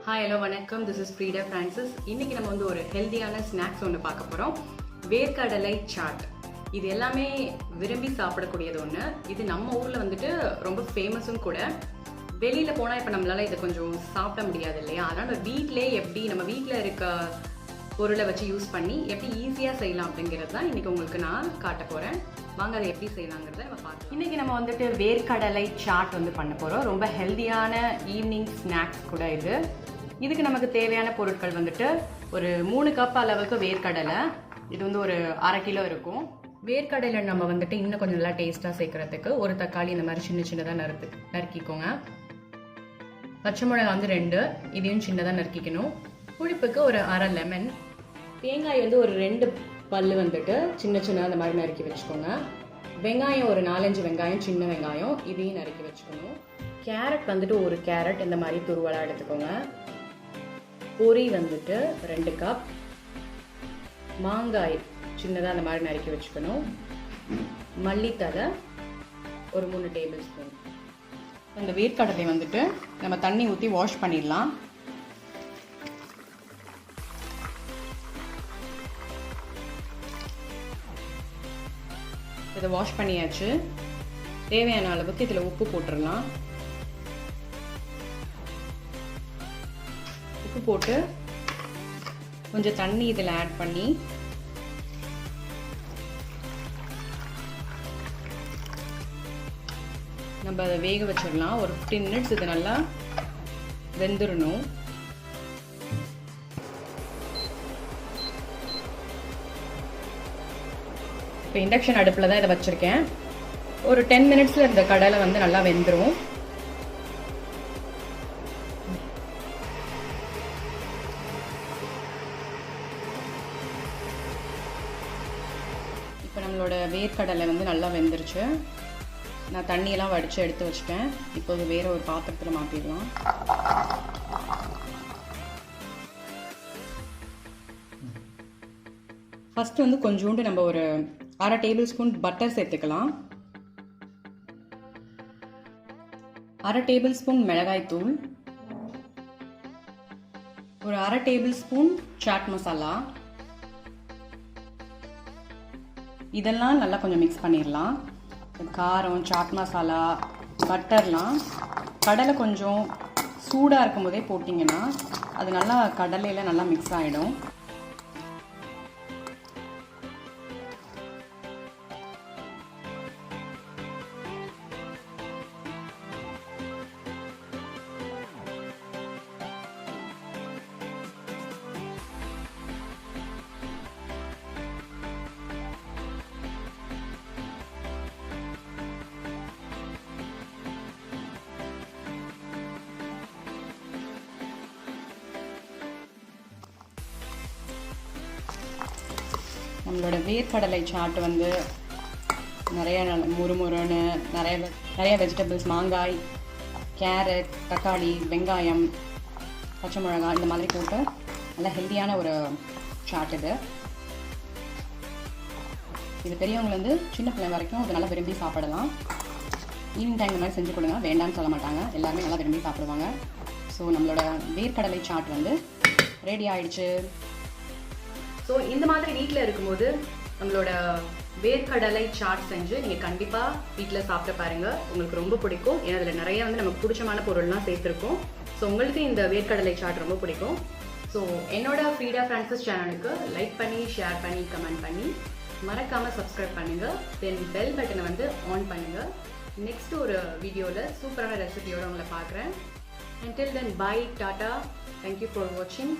Hi, hello, vanakkam. This is Frida Francis. இன்னைக்கு நம்ம வந்து ஒரு ஹெல்தியான ஸ்நாக்ஸ் ஒன்று பார்க்க போகிறோம். வேர்க்கடலை சாட். இது எல்லாமே விரும்பி சாப்பிடக்கூடியது ஒன்று. இது நம்ம ஊரில் வந்துட்டு ரொம்ப ஃபேமஸும் கூட. வெளியில் போனால் இப்போ நம்மளால இதை கொஞ்சம் சாப்பிட முடியாது இல்லையா? அதனால் வீட்டிலே எப்படி நம்ம வீட்டில் இருக்க பொருளை வச்சு யூஸ் பண்ணி எப்படி ஈஸியாக செய்யலாம் அப்படிங்கிறது தான் இன்றைக்கி உங்களுக்கு நான் காட்ட போகிறேன். வாங்க அதை எப்படி செய்யலாங்கிறத நம்ம பார்க்கலாம். இன்றைக்கி நம்ம வந்துட்டு வேர்க்கடலை சாட் வந்து பண்ண போகிறோம். ரொம்ப ஹெல்தியான ஈவினிங் ஸ்நாக்ஸ் கூட இது. இதுக்கு நமக்கு தேவையான பொருட்கள் வந்துட்டு ஒரு 3 கப் அளவுக்கு வேர்க்கடலை. இது வந்து ஒரு 1/2 கிலோ இருக்கும். வேர்க்கடலை நம்ம வந்துட்டு இன்னும் கொஞ்சம் நல்லா டேஸ்ட்டாக சேர்க்கறதுக்கு ஒரு தக்காளி இந்த மாதிரி சின்ன சின்னதாக நறுக்கிக்கோங்க. பச்சை மிளகாய் வந்து 2, இதையும் சின்னதாக நறுக்கிக்கணும். புளிப்புக்கு ஒரு 1/2 லெமன். தேங்காய் வந்து ஒரு 2 பல் வந்துட்டு சின்ன சின்ன அந்த மாதிரி நறுக்கி வச்சுக்கோங்க. வெங்காயம் ஒரு 4-5 வெங்காயம், சின்ன வெங்காயம், இதையும் நறுக்கி வச்சுக்கணும். கேரட் வந்துட்டு ஒரு கேரட் இந்த மாதிரி துருவலாக எடுத்துக்கோங்க. பொரி வந்துட்டு 2 கப். மாங்காய் சின்னதாக அந்த மாதிரி நறுக்கி வச்சுக்கணும். மல்லித்தழை ஒரு 3 டேபிள் ஸ்பூன். இந்த வேர்க்கடலை வந்துட்டு நம்ம தண்ணி ஊற்றி வாஷ் பண்ணிடலாம். இதை வாஷ் பண்ணியாச்சு. தேவையான அளவுக்கு இதில் உப்பு போட்டுடலாம். உப்பு போட்டு கொஞ்சம் தண்ணி இதில் ஆட் பண்ணி நம்ம அதை வேக வச்சிடலாம். ஒரு 15 மினிட்ஸ் இது நல்லா வெந்துடணும். இப்போ இண்டக்ஷன் அடுப்பில் தான் இதை வச்சுருக்கேன். ஒரு 10 மினிட்ஸில் இந்த கடலை வந்து நல்லா வெந்துடும். இப்போ நம்மளோட வேர்க்கடலை வந்து நல்லா வெந்துருச்சு. நான் தண்ணியெல்லாம் வடித்து எடுத்து வச்சுட்டேன். இப்போ வேறு ஒரு பாத்திரத்தில் மாற்றிடலாம். ஃபஸ்ட்டு வந்து கொஞ்சோண்டு நம்ம ஒரு 1/2 டேபிள் ஸ்பூன் பட்டர் சேர்த்துக்கலாம். 1/2 டேபிள் ஸ்பூன் மிளகாய்த்தூள், ஒரு 1/2 டேபிள் ஸ்பூன் சாட் மசாலா. இதெல்லாம் நல்லா கொஞ்சம் மிக்ஸ் பண்ணிடலாம். காரம், சாட் மசாலா, பட்டர்லாம் கடலை கொஞ்சம் சூடாக இருக்கும் போதே போட்டிங்கன்னா அது நல்லா கடலையில் நல்லா மிக்ஸ் ஆகிடும். நம்மளோட வேர்க்கடலை சாட் வந்து நிறைய முறுமுறுன்னு நிறைய வெஜிடபிள்ஸ், மாங்காய், கேரட், தக்காளி, வெங்காயம், பச்சை மிளகாய் இந்த மாதிரி போட்டு நல்லா ஹெல்த்தியான ஒரு சாட் இது. இது பெரியவங்க வந்து சின்ன பிள்ளை வரைக்கும் அது நல்லா விரும்பி சாப்பிடலாம். ஈவினிங் டைம் இந்த மாதிரி செஞ்சு கொடுங்க, வேண்டாம்னு சொல்ல மாட்டாங்க. எல்லாருமே நல்லா விரும்பி சாப்பிடுவாங்க. ஸோ நம்மளோட வேர்க்கடலை சாட் வந்து ரெடி ஆயிடுச்சு. ஸோ இந்த மாதிரி வீட்டில் இருக்கும்போது நம்மளோட வேர்க்கடலை சாட் செஞ்சு நீங்கள் கண்டிப்பாக வீட்டில் சாப்பிட்டு பாருங்கள். உங்களுக்கு ரொம்ப பிடிக்கும். ஏன்னா அதில் நிறைய வந்து நமக்கு பிடிச்சமான பொருள்லாம் சேர்த்துருக்கோம். ஸோ உங்களுக்கு இந்த வேர்க்கடலை சாட் ரொம்ப பிடிக்கும். ஸோ என்னோட ஃப்ரீடா ஃப்ரான்சிஸ் சேனலுக்கு லைக் பண்ணி, ஷேர் பண்ணி, கமெண்ட் பண்ணி, மறக்காமல் சப்ஸ்கிரைப் பண்ணுங்கள். தென் பெல் பட்டனை வந்து ஆன் பண்ணுங்கள். நெக்ஸ்ட் ஒரு வீடியோவில் சூப்பரான ரெசிபியோடு உங்களை பார்க்குறேன். Until then, bye, tata. Thank you for watching.